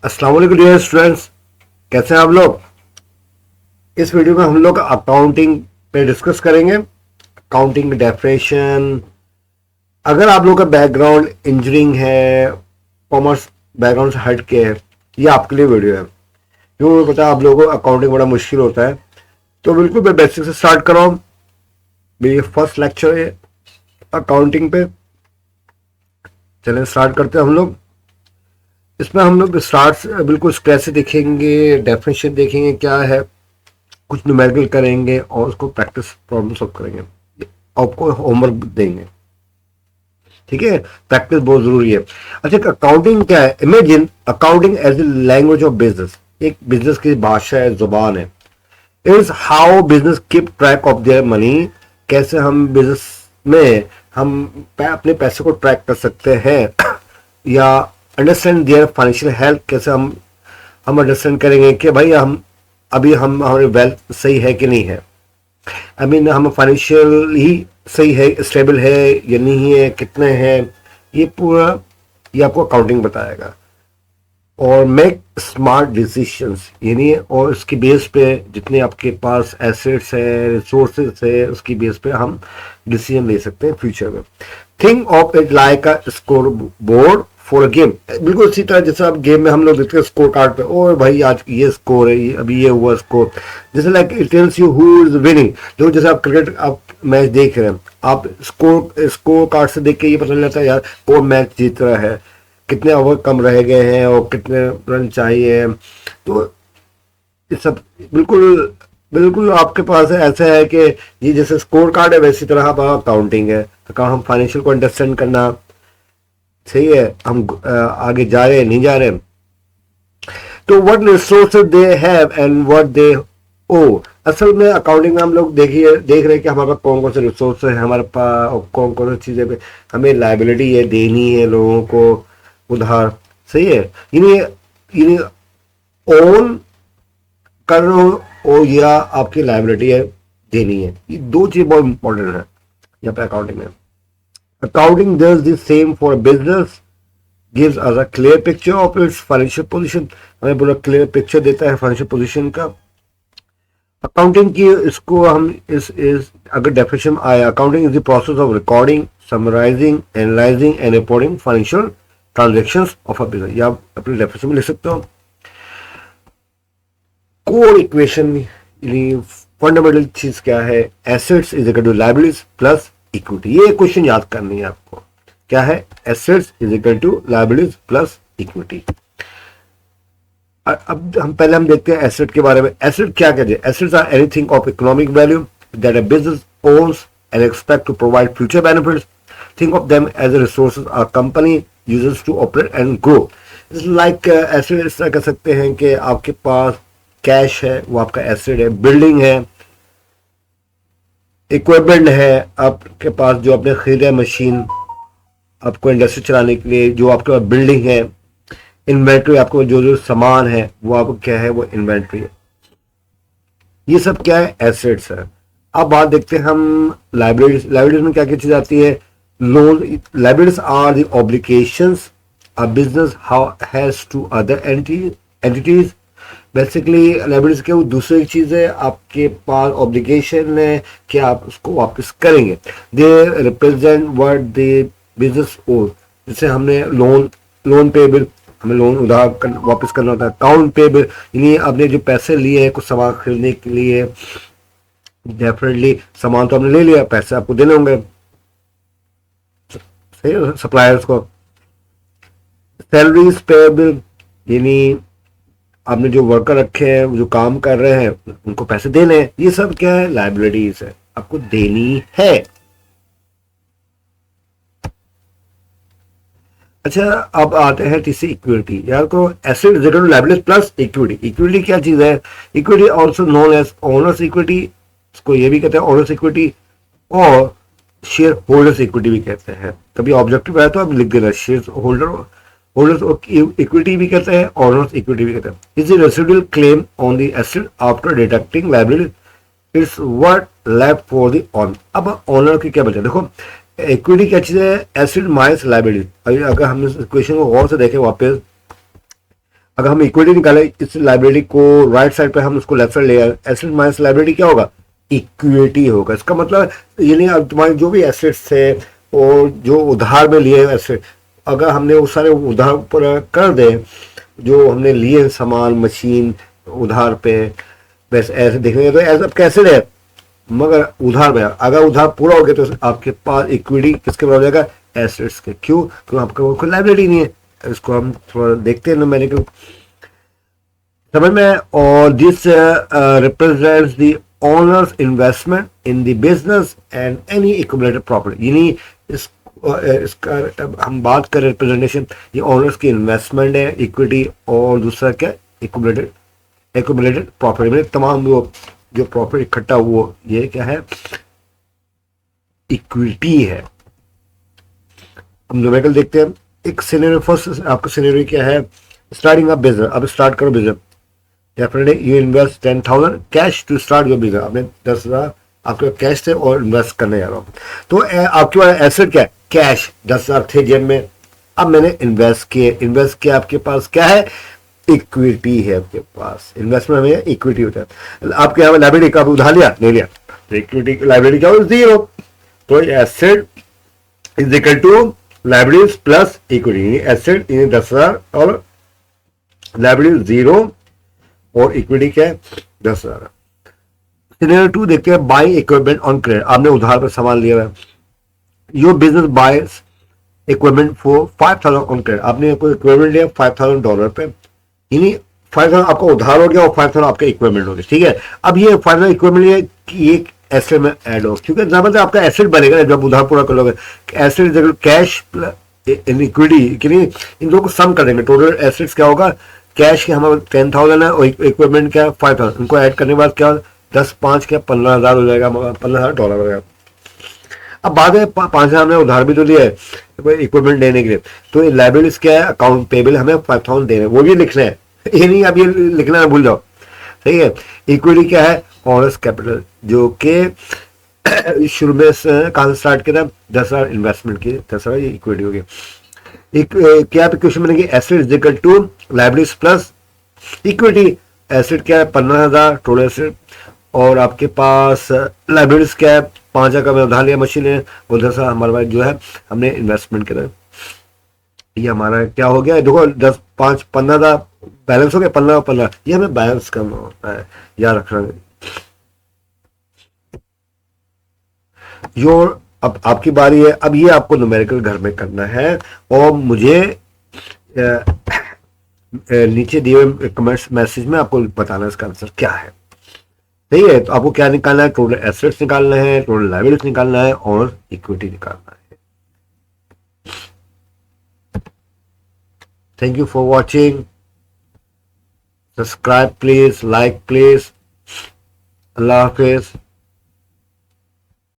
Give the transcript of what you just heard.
अस्सलाम वालेकुम dear students, कैसे हैं आप लोग। इस वीडियो में हम लोग अकाउंटिंग पे डिस्कस करेंगे। अकाउंटिंग डेफिनेशन, अगर आप लोग का बैकग्राउंड इंजीनियरिंग है, कॉमर्स बैकग्राउंड से हट के है, ये आपके लिए वीडियो है। क्यों पता है आप लोगों को अकाउंटिंग बड़ा मुश्किल होता है, तो बिल्कुल मैं बेसिक से स्टार्ट कर रहा हूँ। मेरी फर्स्ट लेक्चर है अकाउंटिंग पे। चलें स्टार्ट करते हैं हम लोग। इसमें हम लोग स्टार्ट बिल्कुल स्क्रैच से देखेंगे, डेफिनेशन देखेंगे क्या है, कुछ न्यूमेरिकल करेंगे और उसको प्रैक्टिस प्रॉब्लम सॉल्व करेंगे। आपको होमवर्क देंगे, ठीक है। प्रैक्टिस बहुत जरूरी है। अच्छा, अकाउंटिंग क्या है? Imagine accounting as a language of business. एक बिजनेस की भाषा है, जुबान है। Is how business keep track of their money. कैसे हम बिजनेस में हम अपने पैसे को ट्रैक कर सकते हैं या अंडरस्टैंड देयर फाइनेंशियल हेल्थ। कैसे हम अंडरस्टैंड करेंगे कि भाई हम अभी हम हमारे वेल्थ सही है कि नहीं है। आई मीन हम फाइनेंशियल ही सही है, स्टेबल है या नहीं है, कितने हैं, ये पूरा ये आपको अकाउंटिंग बताएगा। और मेक स्मार्ट डिसीशंस यानी, और उसकी बेस पे जितने आपके पास एसेट्स है, रिसोर्सेज है, उसकी बेस पे हम डिसीजन ले सकते हैं फ्यूचर में। Think of it like a score board for a game. बिल्कुल इसी तरह जैसे आप गेम में हम लोग देखते हैं स्कोर कार्ड पे, ओ भाई आज ये स्कोर है, अभी ये हुआ स्कोर। जैसे like it tells you who is winning. जो जैसे आप क्रिकेट आप मैच देख रहे हैं, आप स्कोर कार्ड से देख के ये पता चल जाता है यार कौन मैच जीत रहा है, कितने ओवर कम रह गए हैं और कितने रन चाहिए। तो ये सब बिल्कुल बिल्कुल आपके पास है। ऐसा है कि ये जैसे स्कोर कार्ड है, वैसी तरह आप अकाउंटिंग है। तो कहाँ हम फाइनेंशियल को अंडरस्टैंड करना सही है, हम आगे जा रहे हैं नहीं जा रहे। तो what resources they have and what they owe. असल में अकाउंटिंग में हम लोग देख रहे हैं कि हमारे पास कौन कौन से रिसोर्स है, हमारे पास कौन कौन सी चीज़ें पे हमें लाइबिलिटी है, देनी है लोगों को उधार, सही है। यानी ओन कर रहे हो या आपकी लाइबिलिटी है, देनी है। ये दो चीज़ बहुत इंपॉर्टेंट है यहाँ पे अकाउंटिंग में। Accounting does the same for a business, gives us a clear picture of its financial position। हमें पूरा क्लियर पिक्चर देता है फाइनेंशियल पोजीशन का। अकाउंटिंग की इसको हम इस अगर डेफिनेशन आया, accounting is the process of recording, summarising, analysing and reporting financial transactions of a business. या आप अपने डेफिनेशन में लिख सकते हो। कोर इक्वेशन यानी फंडामेंटल चीज क्या है? Assets is equal to liabilities plus equity. ये क्वेश्चन याद करनी है आपको। क्या है? Assets is equal to liabilities plus equity. अब हम देखते हैं एसेट के बारे में। एसेट क्या कहते हैं? Assets are anything of economic value that a business owns and expect to provide future benefits. Think of them as a resources are company uses to operate and grow. Like asset इस तरह कह सकते हैं कि आपके पास cash है, वो आपका एसेट है। बिल्डिंग है, इक्विपमेंट है आपके पास, जो आपने खरीदा है मशीन आपको इंडस्ट्री चलाने के लिए, जो आपके पास बिल्डिंग है। इन्वेंट्री, आपको जो जो सामान है वो आपको क्या है? वो इन्वेंट्री है। ये सब क्या है? एसेट्स है। अब बात देखते हैं हम लाइबिलिटीज। लाइबिलिटीज में क्या क्या चीज आती है? Loan. Liabilities are the obligations a business has to other entities. Basically liabilities क्या? वो दूसरी चीज है, आपके पास ऑब्लिगेशन है कि आप उसको वापस करेंगे। They represent what the business own. जैसे हमने लोन पेबल, हमें लोन उधार वापस करना होता है। अकाउंट पेबल यानी आपने जो पैसे लिए हैं कुछ सामान खरीदने के लिए, डेफिनेटली सामान तो आपने ले लिया, पैसे आपको देने होंगे सही सप्लायर्स को। सैलरीज पेबल यानी आपने जो वर्कर रखे हैं, जो काम कर रहे हैं, उनको पैसे देने हैं। ये सब क्या है? लाइबिलिटीज है, आपको देनी है। अच्छा, अब आते हैं तीसरी इक्विटी। यार को asset is equal to liabilities plus equity. Equity क्या चीज है? Equity also known as owners equity, इसको ये भी कहते हैं ओनर्स इक्विटी, और शेयर होल्डर्स इक्विटी भी कहते हैं। कभी ऑब्जेक्टिव आया तो आप लिख देना, शेयर होल्डर्स इक्विटी भी कहते हैं, ओनर्स इक्विटी भी कहते हैं। Is the residual claim on the asset after deducting liability, it's what left for the owner. अब ऑनर की क्या बचा? देखो इक्विटी क्या चीज है? Asset minus liability. अगर हम इस इक्वेशन को गौर से देखें वापस, अगर हम इक्विटी निकाले इस लाइब्रेरी को राइट साइड पे, हम उसको लेफ्ट साइड ले आए, एसेट माइनस लाइब्रेरी क्या होगा, इक्विटी होगा। इसका मतलब ये नहीं, अब तुम्हारे जो भी एसेट्स थे और जो उधार में लिए एसेट, अगर हमने वो सारे उधार पर कर दें, जो हमने लिए सामान मशीन उधार पे, वैसे ऐसे देखेंगे तो ऐसा कैसे रहे, मगर उधार में, अगर उधार पूरा हो गया तो आपके पास इक्विटी किसके बराबर हो जाएगा, एसेट्स के। क्यों? क्योंकि आपका कोई लाइब्रेरी नहीं है। इसको हम थोड़ा देखते हैं न्यूमेरिकल समझ में। और this represents the owners investment in the business and any accumulated property, यानी इसका हम बात करें रिप्रेजेंटेशन, ये ओनर्स की इन्वेस्टमेंट है, इक्विटी, और दूसरा क्या, एक्युमुलेटेड प्रॉपर्टी, मतलब तमाम वो जो प्रॉफिट इकट्ठा हुआ, ये क्या है, इक्विटी है। हम न्यूमेरिकल देखते हैं। एक सिनेरियो, फर्स्ट आपका सिनेरियो क्या है, स्टार्टिंग अ बिजनेस, अब स्टार्ट करो business, definitely you invest 10,000 cash to start your business, आपने 10,000 आपके कैश थे और इन्वेस्ट करने जा रहा हूँ, तो आपके पास एसेट क्या है, कैश 10,000 थे जेब में, अब मैंने इन्वेस्ट किया, आपके पास क्या है, इक्विटी है आपके पास। इन्वेस्टमेंट में इक्विटी होता है। आपके यहाँ लाइब्रेरी का उधार लिया, नहीं लिया, तो इक्विटी लाइब्रेरी क्या हो, जीरो। तो asset is equal to liabilities plus equity, asset 10,000 और लाइब्रेरी जीरो और इक्विटी क्या है 10,000। सिनेरियो 2 देखते हैं, बाई इक्विपमेंट ऑन क्रेडिट, आपने उधार पर सामान लिया है, your business buys equipment for 5,000 on credit, आपने कोई इक्विपमेंट लिया $5,000 पे, यानी 5,000 आपका उधार हो गया और 5,000 आपका इक्विपमेंट हो गया, ठीक है। अब ये 5,000 इक्विपमेंट ये एसेट में ऐड हो, क्योंकि मतलब आपका एसेट बनेगा जब उधार पूरा कर लोगे, एसेट कैश इन इक्विटी कि नहीं, इन दोनों को सम कर देंगे, टोटल एसेट्स क्या होगा, कैश के हमारे 10,000 है और इक्विपमेंट क्या 5,000, इनको ऐड करने के बाद क्या 10 5 क्या 15,000 हो जाएगा, $15,000 हो जाएगा। अब बाद में 5,000 हमने उधार भी तो लिया है इक्विपमेंट देने के लिए, तो लाइबिलिटीज क्या है, अकाउंट पेबल हमें 5,000 देने, वो भी लिखना है, ये नहीं अब ये लिखना ना भूल जाओ, सही है। इक्विटी क्या है, ऑनर्स कैपिटल, जो कि शुरू में कहाँ से स्टार्ट किया था, 10,000 इन्वेस्टमेंट की, 10,000 ये इक्विटी हो गई। क्या क्वेश्चन बनेगी, asset is equal to liabilities plus equity, asset क्या है 15,000 टोटल एसेट, और आपके पास लाइबिलिटीज क्या है 5,000 का मैं उधार लिया मशीन है, और 10,000 हमारे पास जो है हमने इन्वेस्टमेंट करा, ये हमारा क्या हो गया, देखो 10 5 15,000 बैलेंस हो गया, 15 ये हमें बैलेंस करना होता है, याद रखना। योर अब आपकी बारी है, अब ये आपको न्यूमेरिकल घर में करना है, और मुझे नीचे दिए हुए कमेंट्स मैसेज में आपको बताना इसका आंसर क्या है, सही है। तो आपको क्या निकालना है, टोटल एसेट्स निकालना है, टोटल लायबिलिटीज निकालना है, और इक्विटी निकालना है। Thank you for watching, subscribe please, like please, Allah Hafiz.